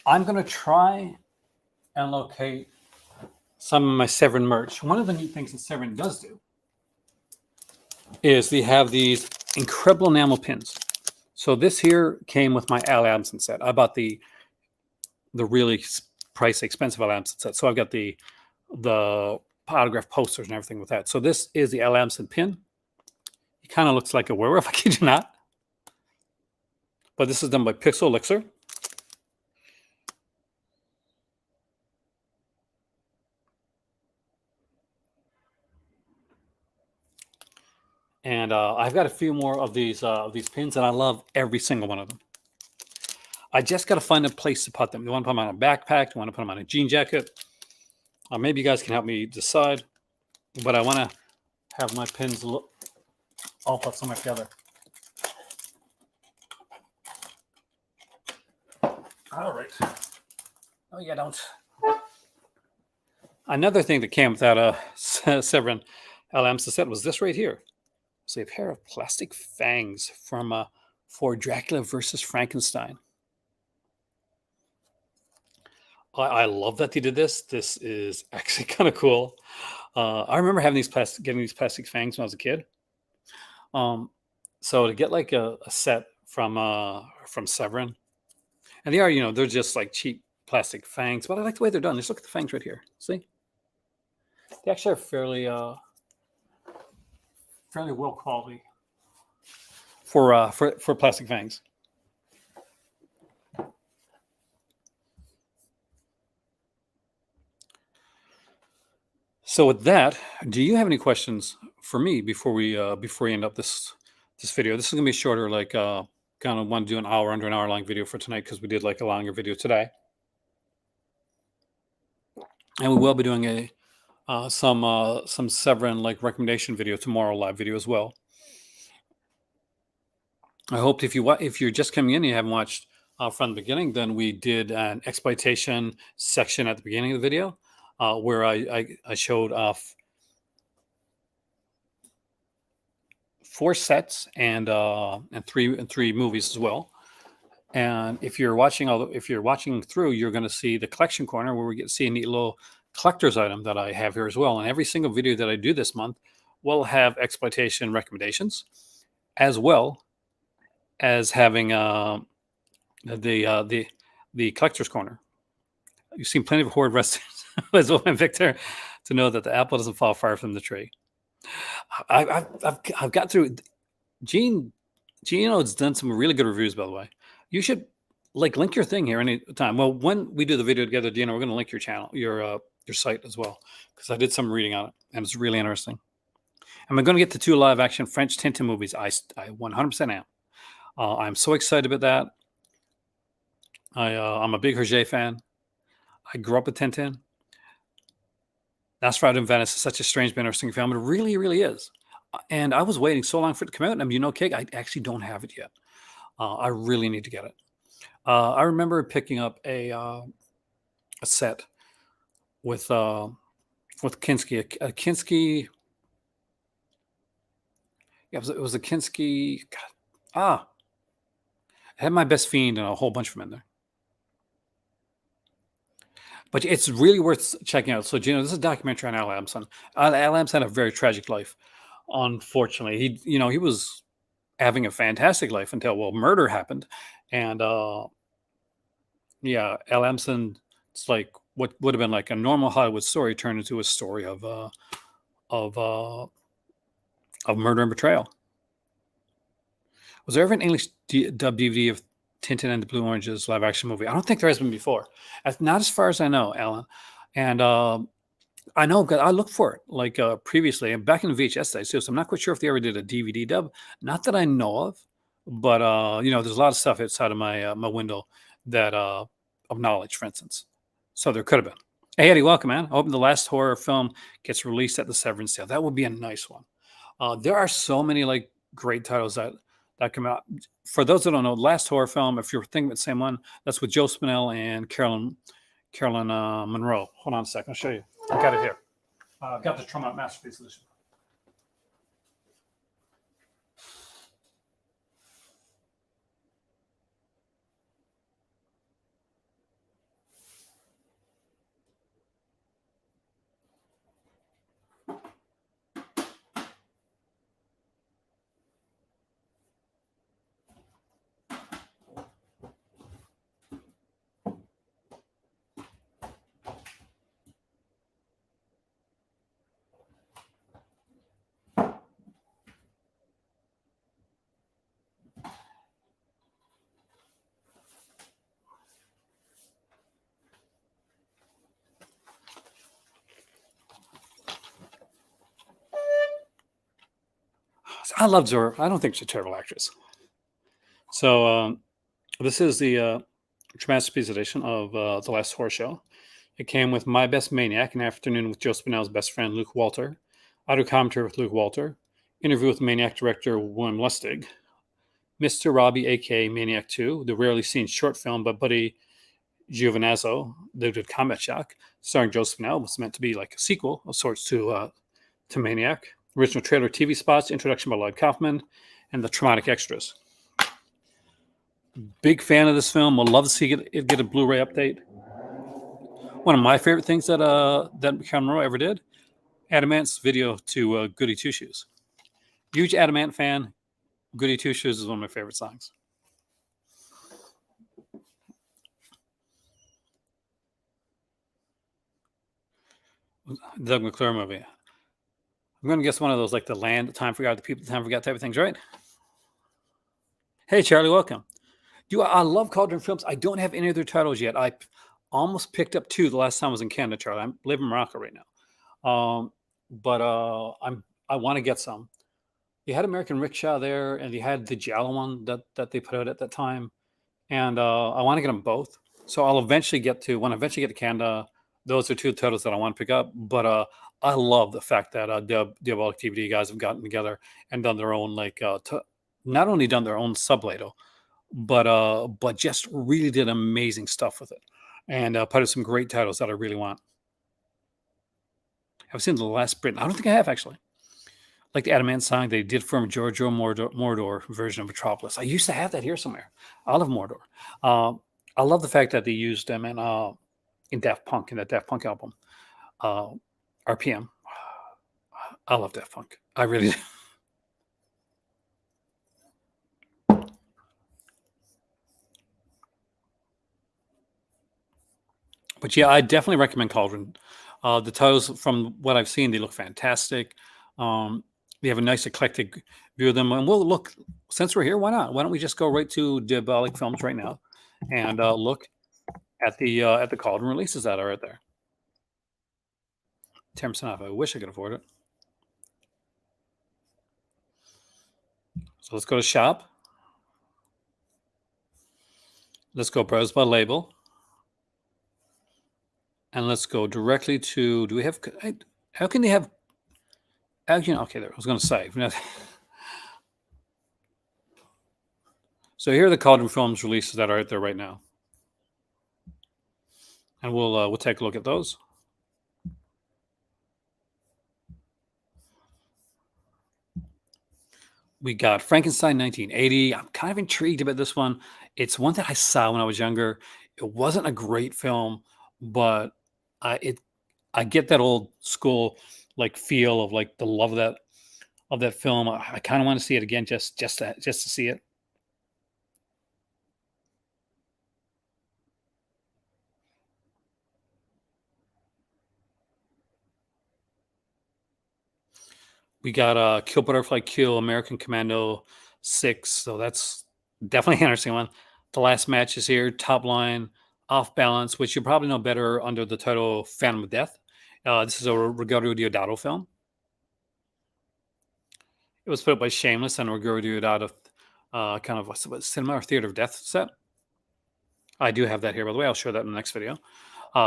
I'm going to try and locate some of my Severin merch. One of the neat things that Severin does do is they have these incredible enamel pins. So this here came with my Al Adamson set. I bought the really pricey, expensive Al Adamson set. So I've got the autograph posters and everything with that. So this is the Al Adamson pin. It kind of looks like a werewolf, I kid you not. But this is done by Pixel Elixir. And I've got a few more of these pins, and I love every single one of them. I just got to find a place to put them. You want to put them on a backpack? You want to put them on a jean jacket? Maybe you guys can help me decide. But I want to have my pins all put somewhere together. All right. Oh, you don't. Another thing that came with that Severin Al Adamson set was this right here. It's a pair of plastic fangs from for Dracula versus Frankenstein. I love that they did this. This is actually kind of cool. I remember having getting these plastic fangs when I was a kid. So to get like a set from Severin, and they are, they're just like cheap plastic fangs, but I like the way they're done. Just look at the fangs right here. See, they actually are fairly well quality for plastic fangs. So with that, do you have any questions for me before we end up this video? This is gonna be shorter, like kind of want to do under an hour long video for tonight because we did like a longer video today, and we will be doing some Severin like recommendation video tomorrow, live video as well. I hope if you're just coming in and you haven't watched from the beginning, then we did an exploitation section at the beginning of the video where I showed off 4 sets and three movies as well. And if you're watching through, you're going to see the collection corner where we get to see a neat little collector's item that I have here as well. And every single video that I do this month will have exploitation recommendations, as well as having the collector's corner. You've seen plenty of horde wrestlers as well, Victor, to know that the apple doesn't fall far from the tree. I've got through. Gino has done some really good reviews, by the way. You should link your thing here anytime. Well, when we do the video together, Gino, we're going to link your channel, your site as well, because I did some reading on it and it's really interesting. Am I going to get the 2 live action French Tintin movies? I 100% am. I'm so excited about that. I'm a big Hergé fan. I grew up with Tintin. Nosferatu in Venice is such a strange, interesting film. It really, really is. And I was waiting so long for it to come out. And Kig, I actually don't have it yet. I really need to get it. I remember picking up a set with Kinski. A Kinski. Yeah, it was a Kinski. God. I had My Best Fiend and a whole bunch of them in there. But it's really worth checking out. So, Gino, this is a documentary on Al Adamson. Al Adamson had a very tragic life. Unfortunately, he was having a fantastic life until murder happened, and Al Adamson, it's like what would have been like a normal Hollywood story turned into a story of murder and betrayal. Was there ever an English dub DVD of Tintin and the Blue Oranges live action movie? I don't think there has been before. Not as far as I know, Alan. And I know I looked for it previously and back in the VHS days too. So I'm not quite sure if they ever did a DVD dub. Not that I know of, but there's a lot of stuff outside of my window that of knowledge, for instance. So there could have been. Hey Eddie, welcome, man. I hope the last horror film gets released at the Severin sale. That would be a nice one. There are so many great titles that come out. For those that don't know, last horror film, if you're thinking of the same one, that's with Joe Spinell and Carolyn Monroe. Hold on a second, I'll show you. I got it here. I've got the Troma Masterpiece Edition. I love Zora. I don't think she's a terrible actress. So this is the Masterpiece Edition of The Last Horror Show. It came with My Best Maniac, An Afternoon with Joe Spinell's Best Friend, Luke Walter, Audio Commentary with Luke Walter, Interview with Maniac Director William Lustig, Mr. Robbie, a.k.a. Maniac 2, the rarely seen short film by Buddy Giovinazzo, they did Combat Shock, starring Joe Spinell. It was meant to be like a sequel of sorts to Maniac. Original trailer TV spots, introduction by Lloyd Kaufman, and the Traumatic Extras. Big fan of this film. Would love to see it get a Blu-ray update. One of my favorite things that Cameron Monroe ever did, Adamant's video to Goody Two Shoes. Huge Adamant fan. Goody Two Shoes is one of my favorite songs. Doug McClure movie. I'm going to guess one of those, like The Land, The Time Forgot, The People, The Time Forgot type of things, right? Hey, Charlie, welcome. I love Cauldron films. I don't have any of their titles yet. I almost picked up 2 the last time I was in Canada, Charlie. I live in Morocco right now. But I want to get some. You had American Rickshaw there, and you had the Giallo one that they put out at that time. And I want to get them both. So I'll eventually get to, when I eventually get to Canada, those are 2 titles that I want to pick up. But I love the fact that Diabolic DVD guys have gotten together and done their own, like, not only done their own sublabel, but just really did amazing stuff with it, and put out some great titles that I really want. I've seen The Last Britain. I don't think I have, actually. Like the Adamant song they did from Giorgio Moroder version of Metropolis. I used to have that here somewhere. I love Moroder. I love the fact that they used them in Daft Punk, in that Daft Punk album, RPM. I love Daft Punk. I really do. But yeah, I definitely recommend Cauldron. The titles, from what I've seen, they look fantastic. They have a nice eclectic view of them. And we'll look, since we're here, why not? Why don't we just go right to Diabolic Films right now and look at the Cauldron releases that are right there. 10% off. I wish I could afford it. So let's go to shop. Let's go browse by label. And let's go directly to, do we have, how can they have, okay, there, I was going to say. So here are the Cauldron Films releases that are out there right now. And we'll take a look at those. We got Frankenstein 1980. I'm kind of intrigued about this one. It's one that I saw when I was younger. It wasn't a great film, but I get that old school like feel of like the love of that film. I kind of want to see it again just to see it. We got Kill Butterfly Kill, American Commando 6. So that's definitely an interesting one. The Last Match is here. Top Line, Off Balance, which you probably know better under the title Phantom of Death. This is a Rogerio Deodato film. It was put up by Shameless and Rogerio Deodato, kind of a cinema or theater of death set. I do have that here, by the way. I'll show that in the next video.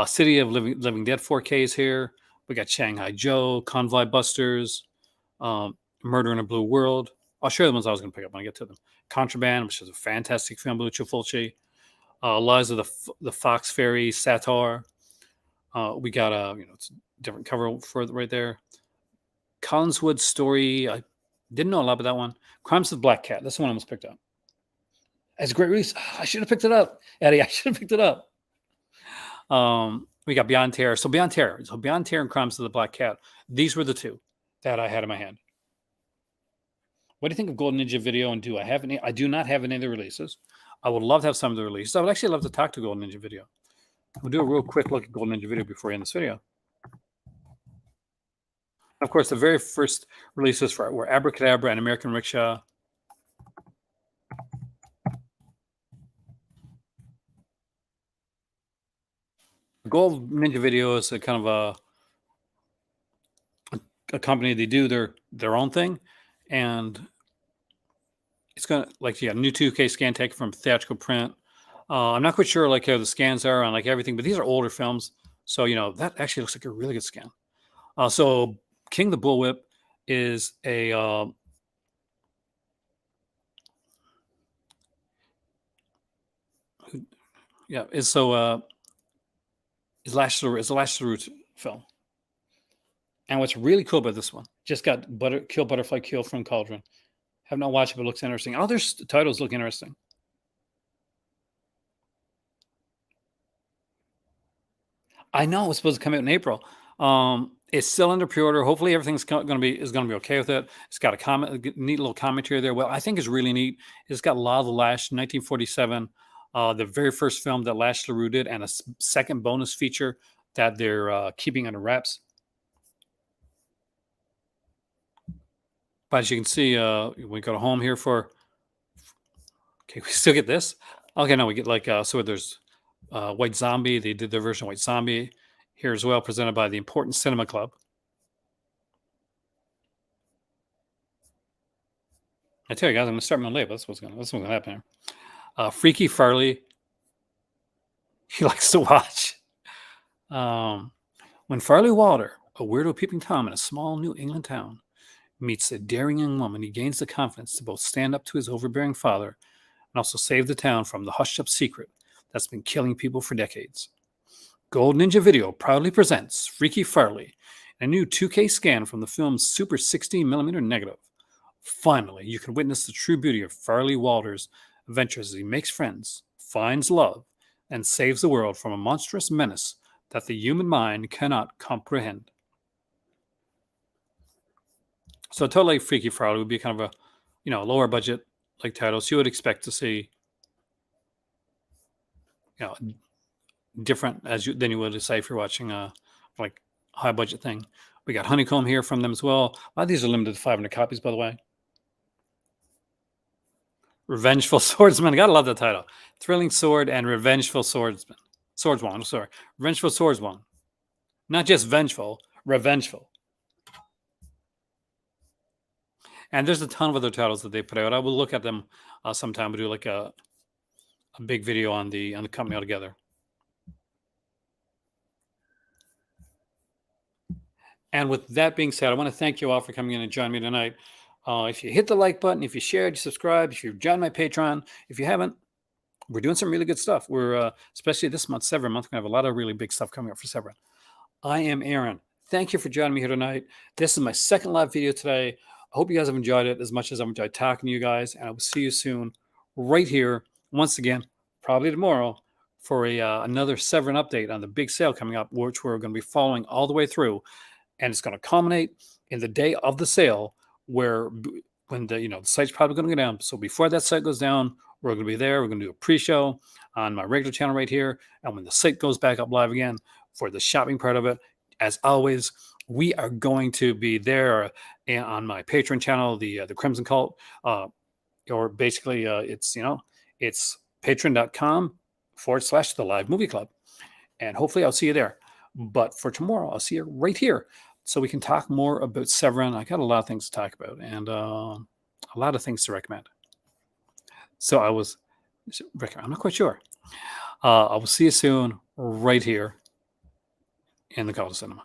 City of Living Dead 4K is here. We got Shanghai Joe, Convoy Busters, Murder in a Blue World. I'll show you the ones I was going to pick up when I get to them. Contraband, which is a fantastic film, Lucio Fulci. Lies of the Fox Fairy, Satar. We got it's a different cover for it right there. Collinswood Story. I didn't know a lot about that one. Crimes of the Black Cat. That's the one I almost picked up. It's a great release. I should have picked it up, Eddie. I should have picked it up. We got Beyond Terror. So Beyond Terror and Crimes of the Black Cat. These were the 2 that I had in my hand. What do you think of Golden Ninja Video? And do I have any? I do not have any of the releases. I would love to have some of the releases. I would actually love to talk to Golden Ninja Video. We'll do a real quick look at Golden Ninja Video before we end this video. Of course, the very first releases were Abracadabra and American Rickshaw. Gold Ninja Video is a kind of a company. They do their own thing, and it's gonna, like, you got new 2K scan tech from theatrical print. I'm not quite sure like how the scans are on like everything, but these are older films, so that actually looks like a really good scan. So King the Bullwhip is a is Lash the Root film. And what's really cool about this one, just got Kill Butterfly Kill from Cauldron. Have not watched it, but it looks interesting. All their titles look interesting. I know it's supposed to come out in April. It's still under pre-order. Hopefully, everything's going to be okay with it. It's got a neat little commentary there. Well, I think is really neat. It's got Law of the Lash, 1947, the very first film that Lash LaRue did, and a second bonus feature that they're keeping under wraps. But as you can see, we go to home here for. Okay, we still get this. Okay, no, we get like so. There's White Zombie. They did their version of White Zombie here as well, presented by the Important Cinema Club. I tell you guys, I'm going to start my label. That's what's going to happen here. Freaky Farley. He likes to watch. When Farley Walter, a weirdo peeping Tom in a small New England town, meets a daring young woman, he gains the confidence to both stand up to his overbearing father and also save the town from the hushed-up secret that's been killing people for decades. Gold Ninja Video proudly presents Freaky Farley, a new 2K scan from the film's Super 16mm negative. Finally, you can witness the true beauty of Farley Walter's adventures as he makes friends, finds love, and saves the world from a monstrous menace that the human mind cannot comprehend. So totally Freaky Farley would be kind of a, lower budget like titles. You would expect to see, different than you would say if you're watching a like high budget thing. We got Honeycomb here from them as well. A lot of these are limited to 500 copies, by the way. Revengeful Swordsman. I gotta love that title. Thrilling Sword and Revengeful Swordsman. Swordsman. Sorry, Revengeful Swordsman. Not just vengeful, revengeful. And there's a ton of other titles that they put out. I will look at them sometime. We'll do like a big video on the company altogether. And with that being said, I want to thank you all for coming in and joining me tonight. If you hit the like button, if you shared, you subscribed, if you've joined my Patreon, if you haven't, we're doing some really good stuff. We're, especially this month, Severin month, we're going to have a lot of really big stuff coming up for Severin. I am Aaron. Thank you for joining me here tonight. This is my second live video today. I hope you guys have enjoyed it as much as I've enjoyed talking to you guys. And I will see you soon right here, once again, probably tomorrow, for another Severin update on the big sale coming up, which we're going to be following all the way through. And it's going to culminate in the day of the sale, when the site's probably going to go down. So before that site goes down, we're going to be there. We're going to do a pre-show on my regular channel right here. And when the site goes back up live again for the shopping part of it, as always, we are going to be there on my Patreon channel, the Crimson Cult, or basically it's patreon.com/The Live Movie Club. And hopefully I'll see you there. But for tomorrow, I'll see you right here so we can talk more about Severin. I got a lot of things to talk about and a lot of things to recommend. So I'm not quite sure. I will see you soon right here in the Cauldron Cinema.